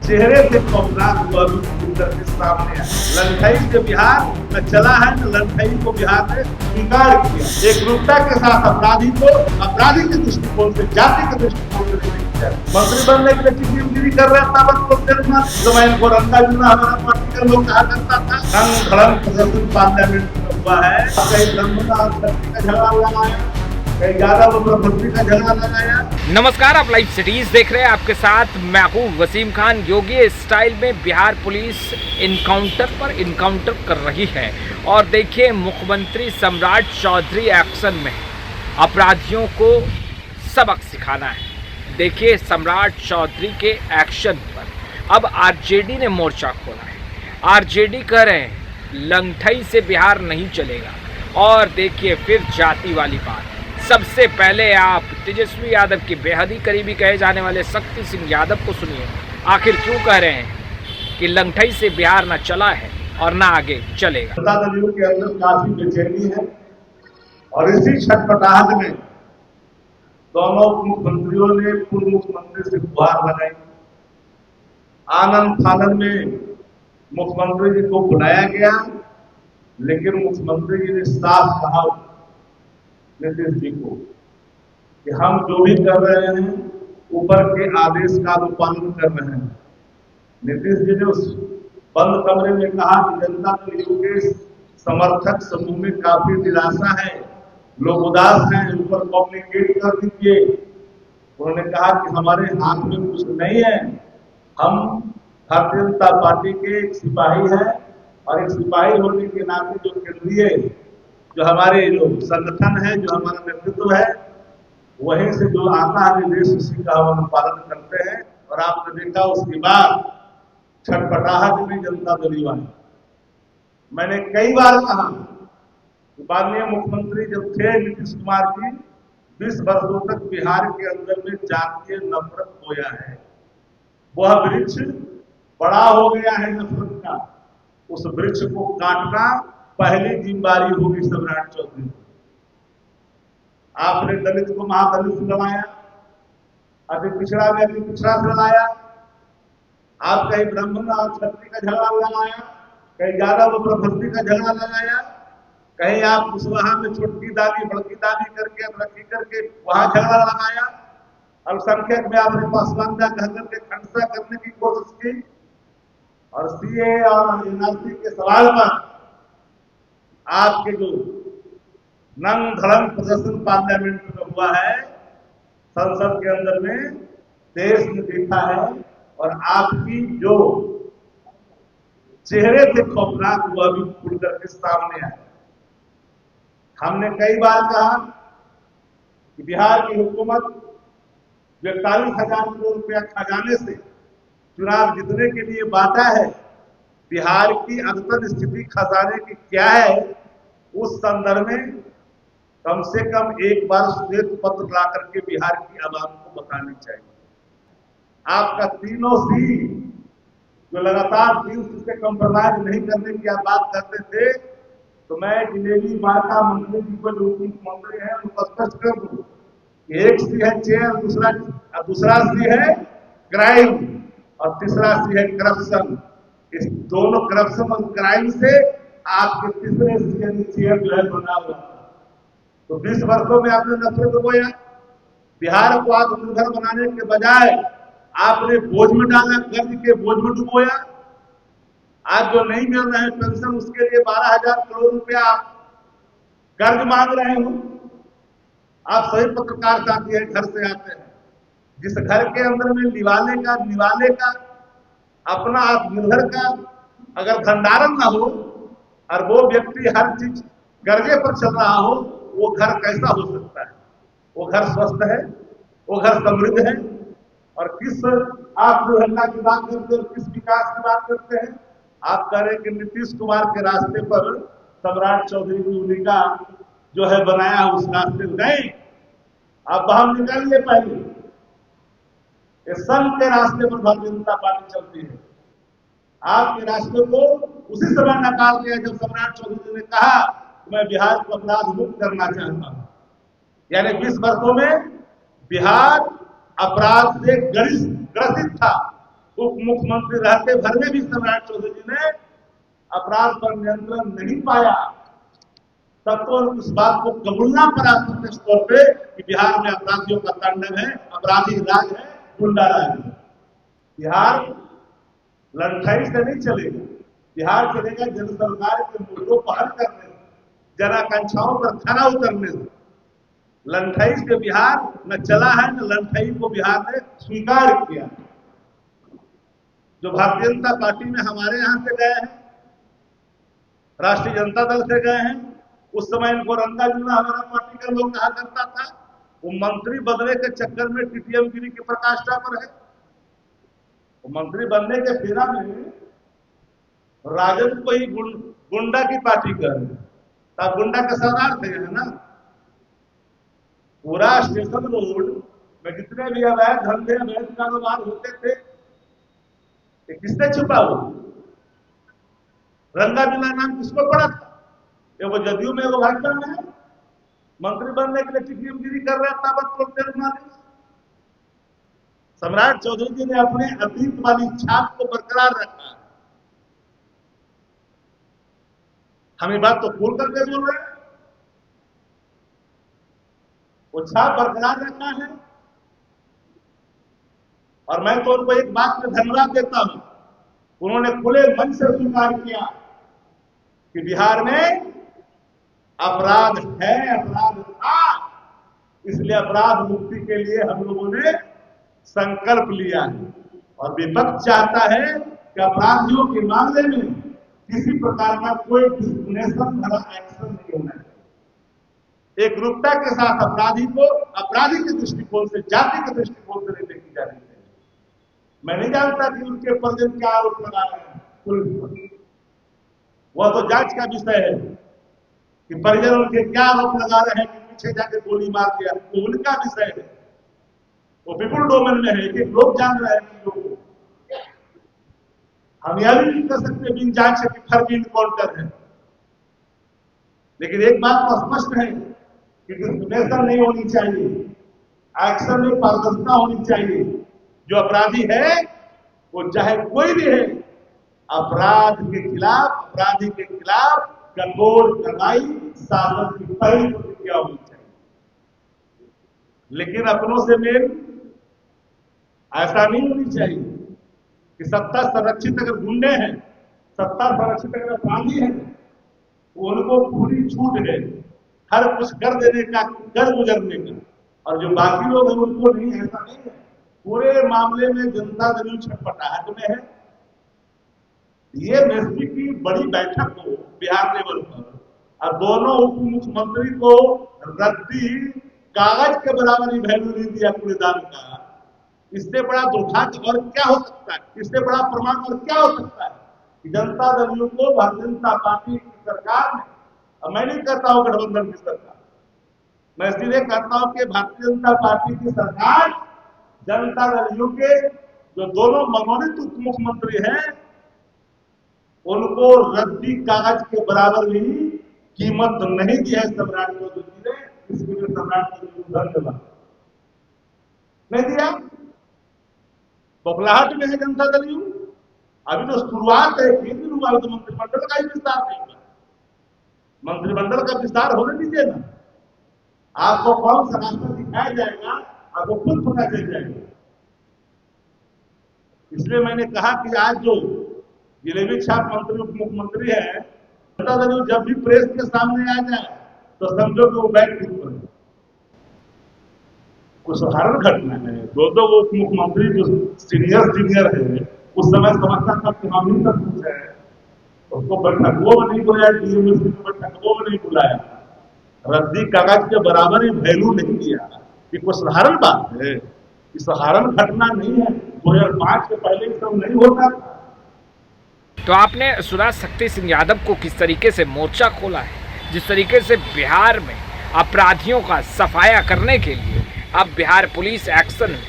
चेहरे से खौफनाक हुआ भी खुल करके सामने आया। लड़ाई से बिहार न चला है, न लड़ाई को बिहार ने स्वीकार किया। एकरूपता के साथ अपराधी को अपराधी के दृष्टिकोण से, जाति के दृष्टिकोण से नहीं किया। मंत्री बनने के लिए चिड़ियगिरी कर रहा था, जमाइन को रंगा जुना हमारा पार्टी का लोग कहा करता था। रंग धड़म प्रदर्शन पार्लियामेंट में हुआ है। कई ब्रह्मता शक्ति का झगड़ा लगाया, कई ज्यादा भक्ति का झगड़ा लगाया। नमस्कार, आप लाइव सिटीज देख रहे हैं। आपके साथ मैं हूं वसीम खान। योगी स्टाइल में बिहार पुलिस इनकाउंटर पर इनकाउंटर कर रही है और देखिए मुख्यमंत्री सम्राट चौधरी एक्शन में अपराधियों को सबक सिखाना है। देखिए सम्राट चौधरी के एक्शन पर अब आरजेडी ने मोर्चा खोला है। आरजेडी कह रहे हैं लंगठई से बिहार नहीं चलेगा। और देखिए फिर जाति वाली बात। सबसे पहले आप तेजस्वी यादव के बेहद ही करीबी कहे जाने वाले शक्ति सिंह यादव को सुनिए। आखिर क्यों कह रहे हैं कि लंगठई से बिहार ना चला है और ना आगे चलेगा। जनता दल के अंदर काफी बेचैनी है और इसी छटपटाहट में दोनों मुख्यमंत्रियों ने पूर्व मुख्यमंत्री से गुहार लगाई। आनंद फानन में मुख्यमंत्री जी को बुलाया गया, लेकिन मुख्यमंत्री जी ने साफ कहा नीतीश जी को कि हम जो भी कर रहे हैं ऊपर के आदेश का अनुपालन कर रहे हैं। नीतीश जी ने उस बंद कमरे में कहा कि जनता दल के समर्थक समूह में काफी निराशा है, लोग उदास हैं, ऊपर कम्युनिकेट कर दीजिए। उन्होंने कहा कि हमारे हाथ में कुछ नहीं है, हम भारतीय जनता पार्टी के एक सिपाही हैं और एक सिपाही होने के नाते जो केंद्रीय जो हमारे जो संगठन है, जो हमारा नेतृत्व है, वहीं से जो आता है निर्देश उसी का हम पालन करते हैं। और आपने देखा उसके बाद छटपटाहट में जनता दल वाले, मैंने कई बार कहा माननीय मुख्यमंत्री जब थे नीतीश कुमार जी, 20 वर्षों तक बिहार के अंदर में जातीय नफरत बोया है। वह वृक्ष बड़ा हो गया है नफरत का, उस वृक्ष को काटना पहली जिम्मेदारी होगी सम्राट चौधरी को। आपने दलित को महादलित लड़ाया, अति पिछड़ा में अति पिछड़ा से लड़ाया। आप कहीं ब्राह्मण और क्षत्रिय का झगड़ा लगाया, कहीं यादव और प्रभुत्व का झगड़ा लगाया, कहीं आप कुशवाहा में छोटकी दादी बड़की दादी करके रखी करके वहां झगड़ा लगाया। अल्पसंख्यक में आपने पासवानदा कह करके खंडसा करने की कोशिश की। और सीए और एनआरसी के सवाल पर आपके जो नंग धड़म प्रदर्शन पार्लियामेंट में हुआ है, संसद के अंदर में देश ने देखा है। और आपकी जो चेहरे से खौफनाक हुआ भी खुल करके सामने आया। हमने कई बार कहा कि बिहार की हुकूमत 41,000 करोड़ रुपया खजाने से चुनाव जीतने के लिए बांटा है। बिहार की अद्यतन स्थिति खजाने की क्या है, उस संदर्भ में कम से कम एक बार श्वेत पत्र ला करके बिहार की आवाम को बतानी चाहिए। आपका तीनों सी जो लगातार 3 से कंप्रोमाइज नहीं करने की आप बात करते थे, तो मैं जिलेबी बांटा मंत्री जी को जो मुख्यमंत्री है उनको स्पष्ट कर दूं, एक सी है चेयर, दूसरा सी है क्राइम और तीसरा सी है करप्शन। इस दोनों करप्शन और क्राइम से आपके तीसरे चेयर जो है बना हुआ था। तो 20 वर्षों में आपने नफरत बोया। बिहार को आत्मनिर्भर बनाने के बजाय आपने बोझ में डाला, कर्ज के बोझ में डुबोया। आज जो नहीं मिल रहे हैं पेंशन, उसके लिए 12,000 करोड़ रुपया आप कर्ज मांग रहे हो। आप सही पत्रकार साथी है, घर से आते हैं, जिस घर के अंदर में निवाले का अपना आत्मनिर्भर का अगर भंडारण ना हो और वो व्यक्ति हर चीज कर्जे पर चल रहा हो, वो घर कैसा हो सकता है? वो घर स्वस्थ है, वो घर समृद्ध है। और किस आत्मनिर्भरता की बात करते हैं, किस विकास की बात करते हैं? आप कह रहे हैं कि नीतीश कुमार के रास्ते पर सम्राट चौधरी जी का जो है बनाया उस रास्ते नहीं, आप हम निकालिए। पहले संघ के रास्ते पर भारतीय जनता पार्टी चलती है। आपके रास्ते को उसी समय नकार दिया जब सम्राट चौधरी ने कहा कि मैं बिहार को अपराध मुक्त करना चाहता हूं। यानी 20 वर्षों में बिहार अपराध से ग्रसित था, उप मुख्यमंत्री रहते भर में भी सम्राट चौधरी जी ने अपराध पर नियंत्रण नहीं पाया, तब तो उस बात को कबूलना पड़ा प्रत्यक्ष तौर पे कि बिहार में अपराधियों का तांडव है, अपराधी राज है, गुंडा राज है। बिहार लंठाई से नहीं चलेगा, बिहार चलेगा जन सरकार के मुद्दों पर हल करने से, जन आकांक्षाओं पर खरा उतरने से। लंठाई से बिहार न चला है, न लंठाई को बिहार ने स्वीकार किया। जो भारतीय जनता पार्टी में हमारे यहां से गए हैं, राष्ट्रीय जनता दल से गए हैं, उस समय इनको रंगा जुना हमारा पार्टी का लोग कहा करता था, वो मंत्री बदले के चक्कर में टीटीएम गिरी के प्रकाष्ठा पर है। वो मंत्री बनने के फेरा में राजद को ही गुंडा की पार्टी कर, तब गुंडा के सरदार थे, है ना। पूरा स्टेशन रोड में जितने भी अवैध धंधे अवैध कारोबार होते थे, किसने छुपा? हो रंगा जुना नाम किसको पड़ा था? ये वो जदयू में वो भाजपा में है, मंत्री बनने के लिए टिकटगिरी कर रहा था। सम्राट चौधरी जी ने अपने अतीत वाली छाप को बरकरार रखा। हम ये बात तो खोल करके बोल रहे हैं, वो छाप बरकरार रखा है। और मैं तो उनको एक बात में धन्यवाद देता हूं, उन्होंने खुले मन से स्वीकार किया कि बिहार में अपराध है, अपराध था, इसलिए अपराध मुक्ति के लिए हम लोगों ने संकल्प लिया है। और विपक्ष चाहता है कि अपराधियों के मामले में किसी प्रकार का कोई डिस्क्रिमिनेशन भरा एक्शन नहीं होना चाहिए। एक रूपता के साथ अपराधी को अपराधी के दृष्टिकोण से, जाति के दृष्टिकोण से नहीं देखी जानी चाहिए। मैं नहीं जानता कि उनके परिजन क्या आरोप लगा रहे हैं पुलिस पर, वह तो जांच का विषय है कि परिजन उनके क्या आरोप लगा रहे हैं कि पीछे जाके गोली मार दिया, तो उनका विषय है, वो पीपुल डोमेन में है कि लोग जान रहे हैं चीजों को। हम यह भी नहीं कर सकते बिन जांच कि फर्जी इनकाउंटर है। लेकिन एक बात तो स्पष्ट है कि डिस्क्रिमिनेशन नहीं होनी चाहिए, एक्शन में पारदर्शिता होनी चाहिए। जो अपराधी है वो चाहे कोई भी है, अपराध के खिलाफ, अपराधी के खिलाफ कठोर कार्रवाई शासन की पहली प्रतिक्रिया होनी चाहिए। लेकिन अपनों से मेल ऐसा नहीं होनी चाहिए कि सत्ता संरक्षित अगर गुंडे हैं, सत्ता संरक्षित अगर अपराधी हैं, तो उनको पूरी छूट है हर कुछ कर देने का, कर गुजरने का, और जो बाकी लोग हैं उनको नहीं, ऐसा नहीं है। पूरे मामले में जनता दल छटपटाहट में है। ये एमएसपी की बड़ी बैठक हो बिहार लेवल पर, और दोनों उप मुख्यमंत्री को रद्दी कागज के बराबर ही वैल्यू नहीं दिया कूड़ेदान का। इससे बड़ा दुर्भाग्य और क्या हो सकता है, इससे बड़ा प्रमाण और क्या हो सकता है कि जनता दल को भारतीय जनता पार्टी की सरकार ने, अब मैं नहीं कहता हूं गठबंधन की सरकार, मैं इसलिए कहता हूं कि भारतीय जनता पार्टी की सरकार जनता दल के जो दोनों मनोनीत उप मुख्यमंत्री हैं उनको रद्दी कागज के बराबर भी कीमत नहीं दिया है सम्राट चौधरी जी ने। इसके लिए सम्राट चौधरी को धन्यवाद। नहीं दिया, बबलाहट में है जनता दल। अभी तो शुरुआत है, 3 दिन हुआ तो मंत्रिमंडल का ही विस्तार नहीं हुआ। मंत्रिमंडल का विस्तार होने दीजिए ना, आपको कौन सा रास्ता दिखाया जाएगा, आपको खुद पता चल जाएगा। इसलिए मैंने कहा कि आज जो जिलेबी छाप मंत्री उप मुख्यमंत्री है, जनता दल जब भी प्रेस के सामने आ जाए तो समझो कि वो बैठ पर कुछ साधारण घटना है। दो उप मुख्यमंत्री जो सीनियर है, उस समय समझता था कि हम ही सब कुछ है, उसको बैठक वो नहीं बुलाया, बैठक वो नहीं बुलाया, रद्दी कागज के बराबर ही वैल्यू नहीं दिया। ये कोई साधारण बात है, ये साधारण घटना नहीं है। 2005 के पहले सब नहीं होता था। तो आपने सुना शक्ति सिंह यादव को किस तरीके से मोर्चा खोला है, जिस तरीके से बिहार में अपराधियों का सफाया करने के लिए अब बिहार पुलिस एक्शन में,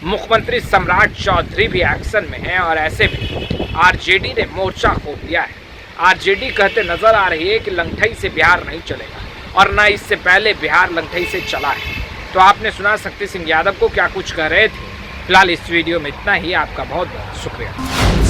मुख्यमंत्री सम्राट चौधरी भी एक्शन में है, और ऐसे में आरजेडी ने मोर्चा खोल दिया है। आरजेडी कहते नजर आ रही है कि लंठई से बिहार नहीं चलेगा, और ना इससे पहले बिहार लंठई से चला है। तो आपने सुना शक्ति सिंह यादव को क्या कुछ कह रहे थे, फिलहाल इस वीडियो में इतना ही। आपका बहुत बहुत शुक्रिया।